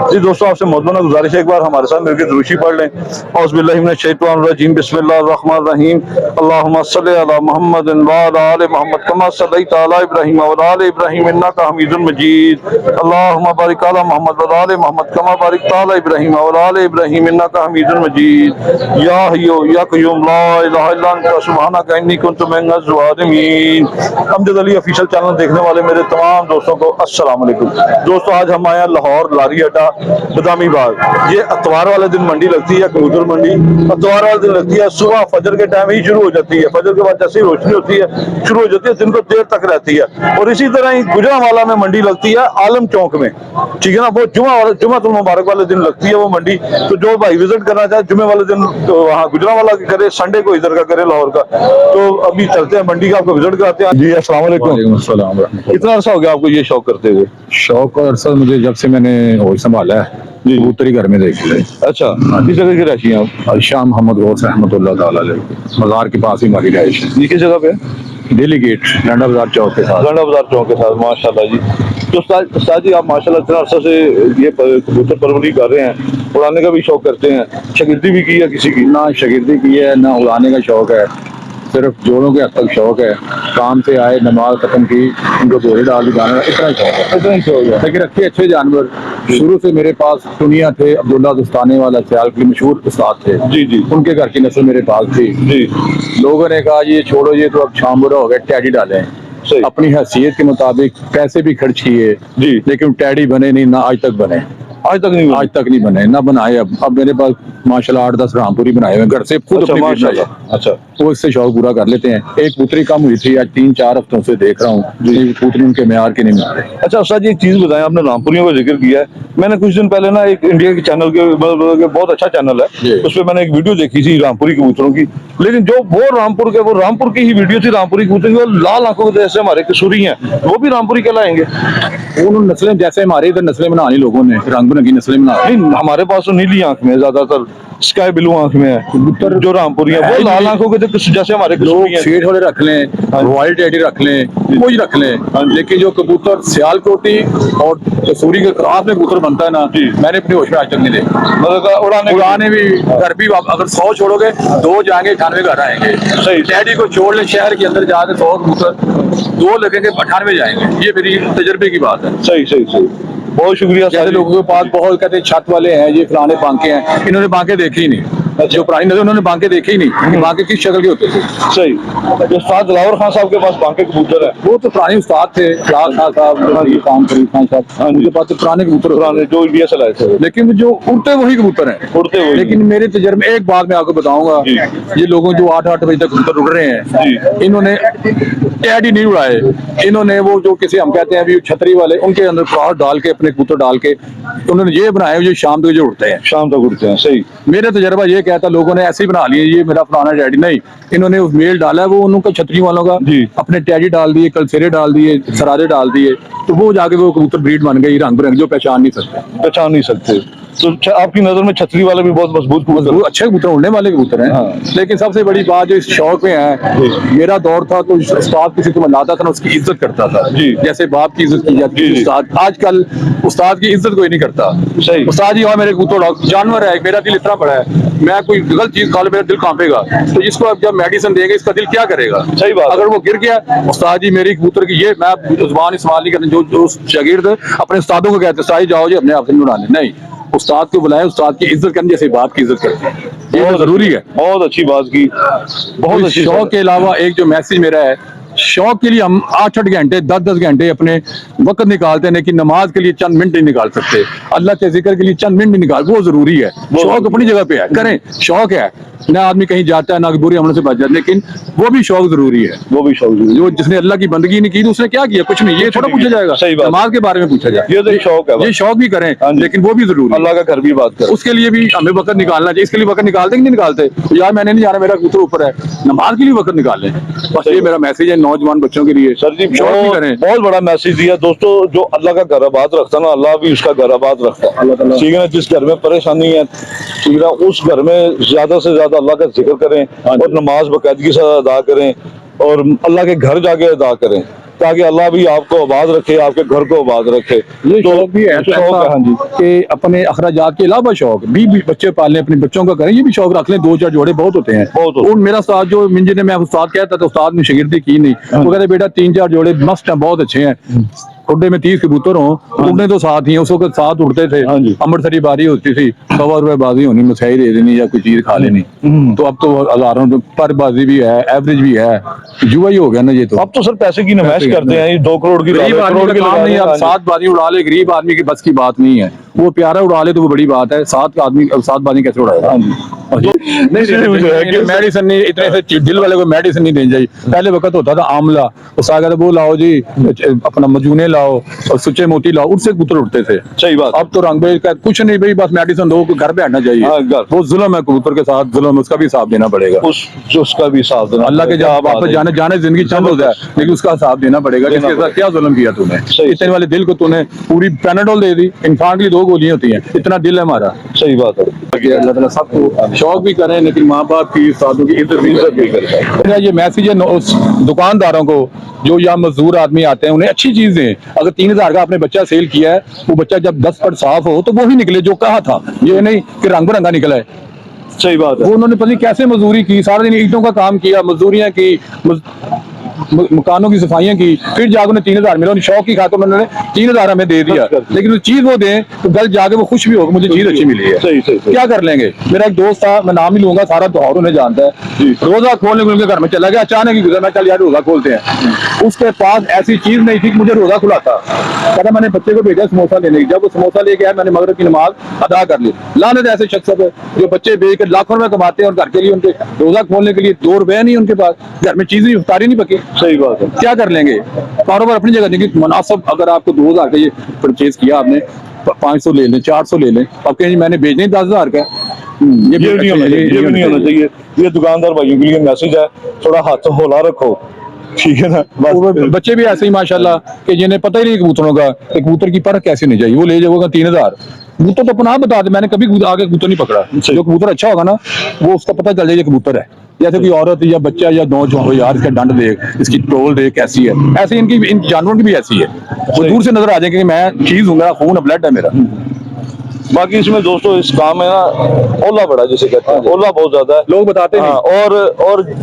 जी दोस्तों, आपसे मौजूदा गुजारिश है, एक बार हमारे साथ मिलकर दुरूशी पढ़ लें। औज़ुबिल्लाहिमिनश्शैतानिर्रजीम, बिस्मिल्लाहिर्रहमानिर्रहीम। अल्लाहुम्मा सल्लि अला मुहम्मदिन व अला आलि मुहम्मद कमा सल्लैता अला इब्राहीम व अला आलि इब्राहीम इन्नका हमीदुम मजीद। अल्लाहुम्मा बारिक अला मुहम्मद व अला आलि मुहम्मद कमा बारकता अला इब्राहीम व अला आलि इब्राहीम इन्नका हमीदुम मजीद। या हय्यु या क़य्यूम ला इलाहा इल्ला अंता सुब्हानका इन्नी कुन्तु मिनज़ ज़ालिमीन। अमजद अली ऑफिशियल चैनल देखने वाले मेरे तमाम दोस्तों को अस्सलाम वालेकुम। दोस्तों, आज हम आए लाहौर लारी अड्डा बदामी बाग। ये अतवार वाले दिन मंडी लगती है, कबूतर मंडी अतवार वाले दिन लगती है। सुबह फजर के टाइम ही शुरू हो जाती है, फजर के बाद जैसे ही रोशनी होती है शुरू हो जाती है, दिन को देर तक रहती है। और इसी तरह ही गुजरांवाला में मंडी लगती है आलम चौक में, ठीक है ना। वो जुम्मतुल मुबारक वाले दिन लगती है वो मंडी। तो जो भाई विजिट करना चाहे जुम्मे वाले दिन तो वहाँ गुजरांवाला की करे, संडे को इधर का करे लाहौर का। तो अभी चलते हैं मंडी का, आपको विजिट कराते हैं। जी अस्सलाम वालेकुम। कितना अर्सा हो गया आपको ये शौक करते हुए? शौक और अरसा मुझे जब से मैंने होश संभाला है कबूतर ही घर में देख ले। अच्छा, किस जगह की रही हैं आप? शाह मोहम्मद गौस रहमतुल्लाह ताला अलैह, मज़ार के पास ही हमारी रहाइश है। ये किस जगह पे? दिल्ली गेट रंडा बाजार चौक के साथ। रंडा बाजार चौक के साथ, माशाल्लाह जी। तो उस्ताद जी, आप माशाल्लाह इतना अर्सा से ये कबूतर परवरिश कर रहे हैं, उड़ाने का भी शौक करते हैं, शागिर्दी भी की है किसी की? ना शागिर्दी की है ना उड़ाने का शौक है, सिर्फ जोड़ों के हद तक शौक है। काम से आए, नमाज खत्म की, उनको जोड़े डाल के जाने का इतना ही शौक है। इतना ही शौक है। लेकिन रखे अच्छे जानवर शुरू से मेरे पास दुनिया थे। अब्दुल्ला दुस्ताने वाला सियाल के मशहूर उस्ताद थे जी जी, उनके घर की नस्ल मेरे पास थी जी। लोगों ने कहा ये छोड़ो, ये तो अब शामबुरा हो गया, टैडी डालें। सही। अपनी हैसियत के मुताबिक पैसे भी खर्च किए जी। लेकिन टैडी बने नहीं, ना आज तक बने। आज तक नहीं बने, ना बनाए। अब मेरे पास माशाल्लाह 8-10 रामपुरी बनाए हुए घर से खुद अच्छा, अपनी माशाल्लाह। अच्छा, तो इससे शौक पूरा कर लेते हैं। एक पुत्री कम हुई थी, आज 3-4 हफ्तों से देख रहा हूँ पुत्री उनके म्यार के नहीं मिल रहे। अच्छा उस्ताद जी, एक चीज बताएं, आपने रामपुरियों का जिक्र किया है। मैंने कुछ दिन पहले ना एक इंडिया के चैनल के बहुत अच्छा चैनल है, उस पर मैंने एक वीडियो देखी थी रामपुरी कबूतरों की। लेकिन जो वो रामपुर की ही वीडियो थी रामपुरी कबूतर की, वो लाल आंखों के जैसे हमारे कसूरी हैं, वो भी रामपुरी कहलाएंगे? उन नस्लें जैसे हमारे इधर नस्लें बनानी लोगों ने, रंग बिरंगी नस्लें बना। नहीं, हमारे पास तो नीली आंख में, ज्यादातर स्काई ब्लू आंख में है कबूतर जो रामपुरी है, वो लाल आंखों के जैसे हमारे लोग कसूरी हैं। शेड वाले रख लें, रॉयल टैडी रख लें, कोई रख लें, लेकिन जो कबूतर सियालकोटी और कसूरी के क्रॉस में कबूतर बनता है ना, मैंने अपने होश में आज तक नहीं देखा। मतलब उड़ाने भी घर भी अगर 100 छोड़ोगे 2 जाएंगे, 98 घर आएंगे। सही। टैडी को छोड़ ले, शहर के अंदर जाकर 100 कबूतर 2 लगेंगे, 98 जाएंगे। ये मेरी तजर्बे की बात है। सही सही सही, बहुत शुक्रिया। जैसे लोगों के पास बहुत कहते हैं छत वाले हैं, ये फलाने बांके हैं, इन्होंने बांके देखे ही नहीं। जो पुरानी नजर उन्होंने बांके देखे ही नहीं, बांके किस शक्ल के होते थे। सही। जो उस्ताद दिलावर खान साहब के पास बांके कबूतर है, वो तो पुराने उस्ताद थे, फराज खान साहब, काम फरीद खान साहब, उनके पास तो पुराने कबूतर पुराने जो इंडिया से लाए थे। लेकिन जो उड़ते वही कबूतर हैं, उड़ते हुए। लेकिन मेरे तजर्बे एक बात मैं आपको बताऊंगा, ये लोगों जो 8-8 बजे तक कबूतर उड़ रहे हैं, इन्होंने टैडी नहीं उड़ाए, इन्होंने वो जो किसी हम कहते हैं अभी छतरी वाले, उनके अंदर क्रॉस डाल के अपने कबूतर डाल के उन्होंने ये बनाए जो शाम तक जो उड़ते हैं, शाम तक उड़ते हैं। सही। मेरा तजर्बा ये कहता लोगों ने ऐसे ही बना लिए, ये मेरा पुराना टैडी नहीं, इन्होंने उस मेल डाला है वो उनका छतरी वालों का, अपने टैडी डाल दिए, कलसेरे डाल दिए, सरारे डाल दिए, तो वो जाके वो कबूतर ब्रीड बन गई रंग बिरंग जो पहचान नहीं सकते। तो आपकी नजर में छतरी वाले भी बहुत मजबूत कबूतर, अच्छे कबूतर, उड़ने वाले कबूतर हैं। लेकिन सबसे बड़ी बात जो इस शौक में है, मेरा दौर था तो उस्ताद किसी को लाता था ना, उसकी इज्जत करता था, जैसे बाप की इज्जत की जाती है उस्ताद। आजकल उस्ताद की इज्जत कोई नहीं करता। सही। उस्ताद जी मेरे कबूतर जानवर है, मेरा दिल इतना बड़ा है, मैं कोई गलत चीज खा ले मेरा दिल कांपेगा, तो इसको अब जब मेडिसिन देंगे इसका दिल क्या करेगा? सही बात। अगर वो गिर गया, उस्ताद जी मेरी कबूतर की, ये मैं जुबान इस्तेमाल नहीं करना, जो शागिर्द अपने उस्तादों को कहते साई जाओ जी अपने आप से उड़ाने, नहीं, उस्ताद को बुलाए, उस्ताद की इज्जत करनी जैसे बाप की इज्जत करते हैं, ये जरूरी है। बहुत अच्छी बात की, बहुत अच्छी। शौक के अलावा एक जो मैसेज मेरा है, शौक के लिए हम 8-8 घंटे 10-10 घंटे अपने वक्त निकालते हैं, लेकिन नमाज के लिए चंद मिनट नहीं निकाल सकते, अल्लाह के जिक्र के लिए चंद मिनट नहीं निकाल, वो जरूरी है। शौक अपनी जगह पे है, करें, शौक है ना, आदमी कहीं जाता है ना बुरी अमलों से बच जाता है, लेकिन वो भी शौक जरूरी है। वो भी शौक जरूरी है। जो जिसने अल्लाह की बंदगी नहीं की उसने क्या किया? कुछ नहीं, ये थोड़ा पूछा जाएगा। सही बात। नमाज के बारे में पूछा जाए, ये तो शौक है, ये शौक भी करें, लेकिन वो भी जरूरी, अल्लाह का घर भी बात करें, उसके लिए भी हमें वक्त निकालना चाहिए। इसके लिए वक्त निकालते कि नहीं निकालते? यार मैंने नहीं जाना, मेरा कबूतर ऊपर है, नमाज के लिए वक्त निकाल लें, बस ये मेरा मैसेज है नौजवान बच्चों के लिए। सर जी, बहुत बड़ा मैसेज दिया दोस्तों। जो अल्लाह का घर आबाद रखता ना, अल्लाह भी उसका घर आबाद रखता है, ठीक है ना। जिस घर में परेशानी है, ठीक है, उस घर में ज्यादा से ज्यादा अल्लाह का जिक्र करें और नमाज बाकायदगी से अदा करें और अल्लाह के घर जाके अदा करें, ताकि अल्लाह भी आपको आबाद रखे, आपके घर को आबाद रखे। ये शौक भी है, तो शौक है, हाँ जी, कि अपने अखराजात के अलावा शौक भी बच्चे पालने, अपने बच्चों का करें, ये भी शौक रख लें। 2-4 जोड़े बहुत होते हैं। बहुत होते हैं। और मेरा उस्ताद जो मिंजे ने, मैं उस्ताद कहता था, उस्ताद ने शागिर्दी की नहीं, वो कहते बेटा 3-4 जोड़े मस्त हैं, बहुत अच्छे हैं। खुड्डे में 30 कबूतर हों, उड़ने तो साथ ही हैं, उस वक्त साथ उड़ते थे। हाँ जी। अमृतसरी बारी होती थी, 100 रुपए बाजी होनी, मिठाई दे देनी या कोई चीज खा लेनी। तो अब तो हजारों पर बाजी भी है, एवरेज भी है, जुआ ही हो गया ना ये तो। अब तो सर पैसे की नमाइश करते हैं, ये 2 करोड़ की गरीब आदमी का काम नहीं है, अब 7 बाजी उड़ा ले, गरीब आदमी की बस की बात नहीं है। वो प्यारा उड़ा ले तो वो बड़ी बात है, 7 बाजी कैसे उड़ाएगा? नहीं, मेडिसिन नहीं, इतने से दिल वाले को मेडिसिन नहीं देनी चाहिए। पहले वक्त होता था आमला, उस आगे वो लाओ जी, अपना मजूने लाओ और सुच्चे मोती लाओ, उससे कबूतर उड़ते थे। सही बात। अब तो रंग का कुछ नहीं भाई, बस मेडिसिन दो, घर बैठना चाहिए। हाँ, घर। वो जुल्म है, कबूतर के साथ जुल्म है, उसका भी हिसाब देना पड़ेगा। उसका भी हिसाब देना, अल्लाह के जब वापस जाने जिंदगी चंद हो जाए, लेकिन उसका हिसाब देना पड़ेगा। किसके साथ क्या जुल्म किया तूने? इतने वाले दिल को तूने पूरी पैनाडोल दे दी। इंसान की 2 गोलियां होती हैं, इतना दिल है हमारा। सही बात है। अल्लाह ताला सबको शौक भी करें, लेकिन माँ बाप की, उस्तादों की इज्जत भी करें। मेरा ये मैसेज है उस दुकानदारों को जो यहाँ मजदूर आदमी आते हैं, उन्हें अच्छी चीज दें। अगर 3000 का आपने बच्चा सेल किया है, वो बच्चा जब 10 फुट साफ हो तो वो ही निकले जो कहा था, ये नहीं कि रंग बिरंगा निकला है। सही बात है। वो उन्होंने पता नहीं कैसे मजदूरी की, सारा दिन ईंटों का काम किया, मजदूरियां की, मकानों की सफाइयां की, फिर जाकर उन्हें 3000 मिला। उन्हें शौक की खातिर उन्होंने 3000 हमें दे दिया, लेकिन चीज वो दें तो कल जाके वो खुश भी होगा, मुझे चीज अच्छी मिली है। सही। क्या कर लेंगे? मेरा एक दोस्त था, मैं नाम ही लूंगा, सारा त्योहार उन्हें जानता है, रोजा खोलने को उनके घर में चला गया, अचानक ही गुजरा, मैं चल यार रोजा खोलते हैं। उसके पास ऐसी चीज नहीं थी कि मुझे रोजा खुलाता। कहता मैंने बच्चे को भेजा समोसा लेने की, जब वो समोसा लेके आया, मैंने मगरिब की नमाज अदा कर ली। लानत ऐसे शख्स जो बच्चे बेच कर लाखों रुपए कमाते हैं और घर के लिए, उनके रोजा खोलने के लिए 2 रुपए नहीं उनके पास, घर में चीजें इफ्तारी नहीं पकी। सही बात है। क्या कर लेंगे? कारोबार अपनी जगह देखिए मुनासिब। अगर आपको 2000 का ये परचेज किया आपने, 500 ले लें, 400 ले लें, अब कहीं मैंने भेजने 10,000 का, ये भी नहीं होना चाहिए, ये भी नहीं होना चाहिए। ये दुकानदार भाइयों के लिए मैसेज है, थोड़ा हाथ हौला रखो, ठीक है ना। बच्चे भी ऐसे ही माशाल्लाह कि जिन्हें पता ही नहीं कबूतरों का, कबूतर की परख कैसे नहीं चाहिए, वो ले जाओगा 3000। कबूतर तो अपना बता दे, मैंने कभी आगे कबूतर नहीं पकड़ा। जो कबूतर अच्छा होगा ना, वो उसका पता चल जाए कबूतर है। जैसे कोई औरत या बच्चा या नौजवान हो, यार इसका डंड देख, इसकी टोल देख कैसी है, ऐसे इन जानवरों की भी ऐसी है। वो दूर से नजर आ जाएंगे कि मैं चीज हूँ, मेरा खून है, ब्लड है मेरा। बाकी इसमें दोस्तों इस काम में ना ओला बड़ा, जिसे कहते हैं, ओला बहुत ज्यादा है, लोग बताते हैं। और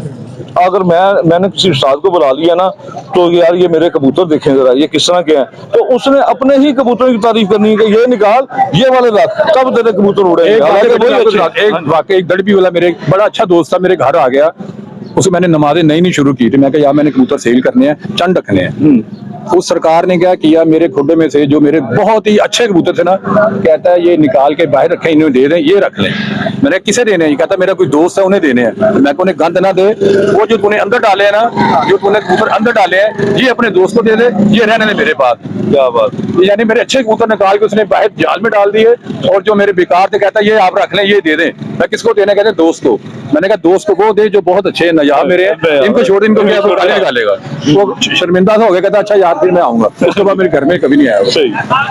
अगर मैंने किसी उस्ताद को बुला लिया ना, तो यार ये मेरे कबूतर देखें जरा, ये किस तरह के हैं, तो उसने अपने ही कबूतरों की तारीफ करनी है कि ये निकाल, ये वाले रख, तब तेरे कबूतर उड़ेंगे। एक वाकई एक दड़बी वाला मेरे बड़ा अच्छा दोस्त था, मेरे घर आ गया, उसे मैंने नमाजें नई शुरू की थी। मैं कहा यार मैंने कबूतर सेल करने हैं, चंद रखने हैं। उस सरकार ने क्या किया, मेरे खुड्डे में से जो मेरे बहुत ही अच्छे कबूतर थे ना, कहता है ये निकाल के बाहर रखें, इन्हें दे दें, ये रख लें। मैंने किसे देने हैं? कहता मेरा कोई दोस्त है, उन्हें देने हैं। मैं को उन्हें गंद ना दे, वो जो तूने अंदर डाले हैं ना, जो तूने कबूतर अंदर डाले हैं, ये अपने दोस्त को दे दे, ये रहने दे मेरे पास। क्या बात। यानी मेरे अच्छे कबूतर निकाल के उसने बाहर जाल में डाल दिए, और जो मेरे बेकार थे कहता ये आप रख लें, ये दे दें। मैं किसको देना? कहते दोस्त को। मैंने कहा दोस्त को वो दे जो बहुत अच्छे हैं, नया मेरे हैं, इनको छोड़, इनको क्या निकालेगा। वो शर्मिंदा सा हो गया, कहता अच्छा यार फिर मैं आऊंगा। उसके बाद मेरे घर में कभी नहीं आया। सही।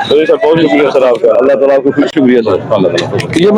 तो सर बहुत शुक्रिया सर आपका, अल्लाह ताला आपको शुक्रिया सर। ये